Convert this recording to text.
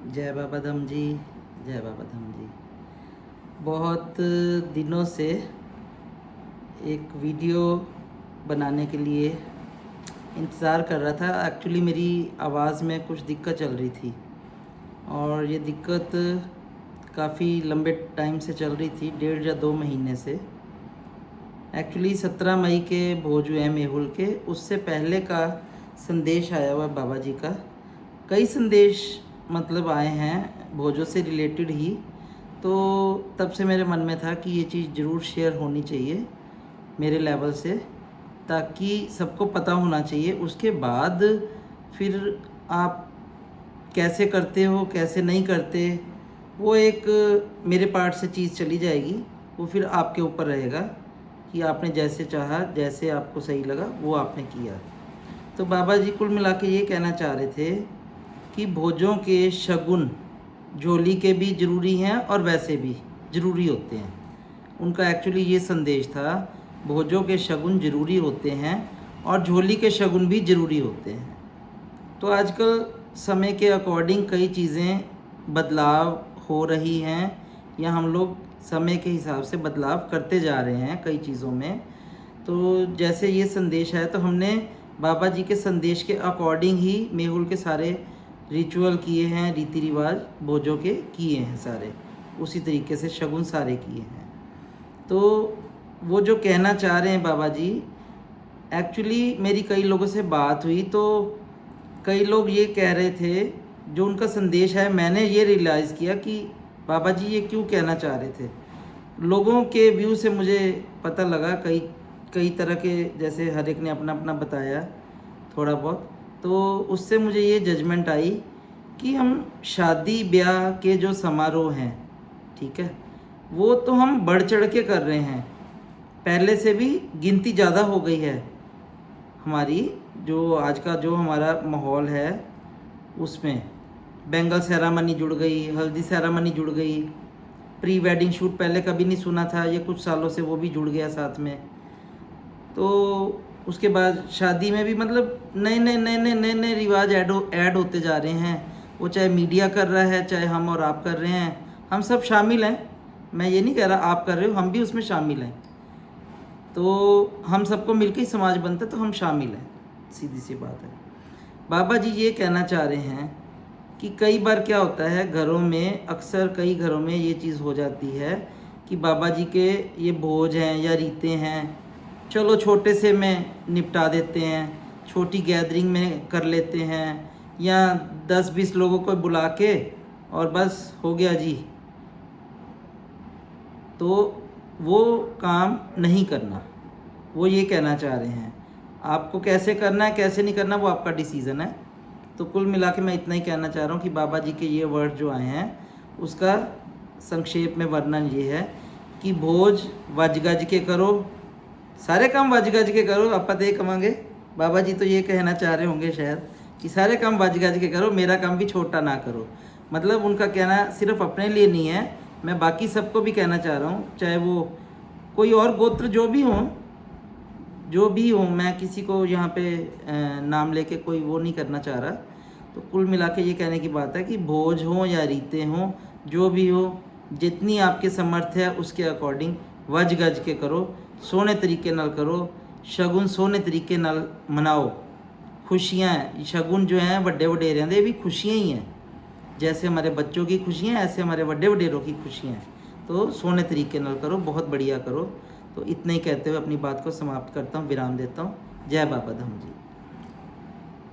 जय बाबा धाम जी। जय बाबा धाम जी। बहुत दिनों से एक वीडियो बनाने के लिए इंतज़ार कर रहा था। एक्चुअली मेरी आवाज़ में कुछ दिक्कत चल रही थी और ये दिक्कत काफ़ी लंबे टाइम से चल रही थी, 1.5 या 2 महीने से। एक्चुअली 17 मई के भोज हुए हैं मेहुल के, उससे पहले का संदेश आया हुआ बाबा जी का। कई संदेश मतलब आए हैं भोजों से रिलेटेड ही, तो तब से मेरे मन में था कि ये चीज़ ज़रूर शेयर होनी चाहिए मेरे लेवल से, ताकि सबको पता होना चाहिए। उसके बाद फिर आप कैसे करते हो कैसे नहीं करते, वो एक मेरे पार्ट से चीज़ चली जाएगी। वो फिर आपके ऊपर रहेगा कि आपने जैसे चाहा, जैसे आपको सही लगा वो आपने किया। तो बाबा जी कुल मिला के ये कहना चाह रहे थे कि भोजों के शगुन झोली के भी ज़रूरी हैं और वैसे भी ज़रूरी होते हैं। उनका एक्चुअली ये संदेश था, भोजों के शगुन ज़रूरी होते हैं और झोली के शगुन भी ज़रूरी होते हैं। तो आजकल समय के अकॉर्डिंग कई चीज़ें बदलाव हो रही हैं, या हम लोग समय के हिसाब से बदलाव करते जा रहे हैं कई चीज़ों में। तो जैसे ये संदेश है, तो हमने बाबा जी के संदेश के अकॉर्डिंग ही मेहुल के सारे रिचुअल किए हैं, रीति रिवाज भोजों के किए हैं सारे, उसी तरीके से शगुन सारे किए हैं। तो वो जो कहना चाह रहे हैं बाबा जी, एक्चुअली मेरी कई लोगों से बात हुई तो कई लोग ये कह रहे थे, जो उनका संदेश है मैंने ये रियलाइज़ किया कि बाबा जी ये क्यों कहना चाह रहे थे। लोगों के व्यू से मुझे पता लगा, कई कई तरह के, जैसे हर एक ने अपना अपना बताया थोड़ा बहुत, तो उससे मुझे ये जजमेंट आई कि हम शादी ब्याह के जो समारोह हैं, ठीक है, वो तो हम बढ़ चढ़ के कर रहे हैं। पहले से भी गिनती ज़्यादा हो गई है हमारी, जो आज का जो हमारा माहौल है उसमें बेंगल सेरामनी जुड़ गई, हल्दी सेरामनी जुड़ गई, प्री वेडिंग शूट पहले कभी नहीं सुना था, ये कुछ सालों से वो भी जुड़ गया साथ में। तो उसके बाद शादी में भी मतलब नए नए रिवाज ऐड होते जा रहे हैं। वो चाहे मीडिया कर रहा है, चाहे हम और आप कर रहे हैं, हम सब शामिल हैं। मैं ये नहीं कह रहा आप कर रहे हो, हम भी उसमें शामिल हैं। तो हम सबको मिलकर ही समाज बनता है, तो हम शामिल हैं, सीधी सी बात है। बाबा जी ये कहना चाह रहे हैं कि कई बार क्या होता है घरों में, अक्सर कई घरों में ये चीज़ हो जाती है कि बाबा जी के ये भोज हैं या रीतें हैं, चलो छोटे से में निपटा देते हैं, छोटी गैदरिंग में कर लेते हैं, या 10-20 लोगों को बुला के और बस हो गया जी। तो वो काम नहीं करना, वो ये कहना चाह रहे हैं। आपको कैसे करना है कैसे नहीं करना वो आपका डिसीज़न है। तो कुल मिला के मैं इतना ही कहना चाह रहा हूँ कि बाबा जी के ये वर्ड जो आए हैं उसका संक्षेप में वर्णन ये है कि भोज वज गज के करो, सारे काम वज गज के करो, आप ते कमांगे। बाबा जी तो ये कहना चाह रहे होंगे शायद कि सारे काम वज गज के करो, मेरा काम भी छोटा ना करो। मतलब उनका कहना सिर्फ अपने लिए नहीं है, मैं बाकी सबको भी कहना चाह रहा हूँ, चाहे वो कोई और गोत्र जो भी हो, मैं किसी को यहाँ पे नाम लेके कोई वो नहीं करना चाह रहा। तो कुल मिला के ये कहने की बात है कि भोज हो या रीतें हो, जो भी हो, जितनी आपके समर्थ है उसके अकॉर्डिंग वज गज के करो, सोने तरीके नाल करो, शगुन सोने तरीके नाल मनाओ। खुशियाँ, शगुन जो हैं वड्डे वडेरियां दे भी खुशियाँ ही हैं, जैसे हमारे बच्चों की खुशियाँ ऐसे हमारे वड्डे वडेरों की खुशियाँ हैं। तो सोने तरीके नाल करो, बहुत बढ़िया करो। तो इतना ही कहते हुए अपनी बात को समाप्त करता हूँ, विराम देता हूँ। जय बाबा धाम जी।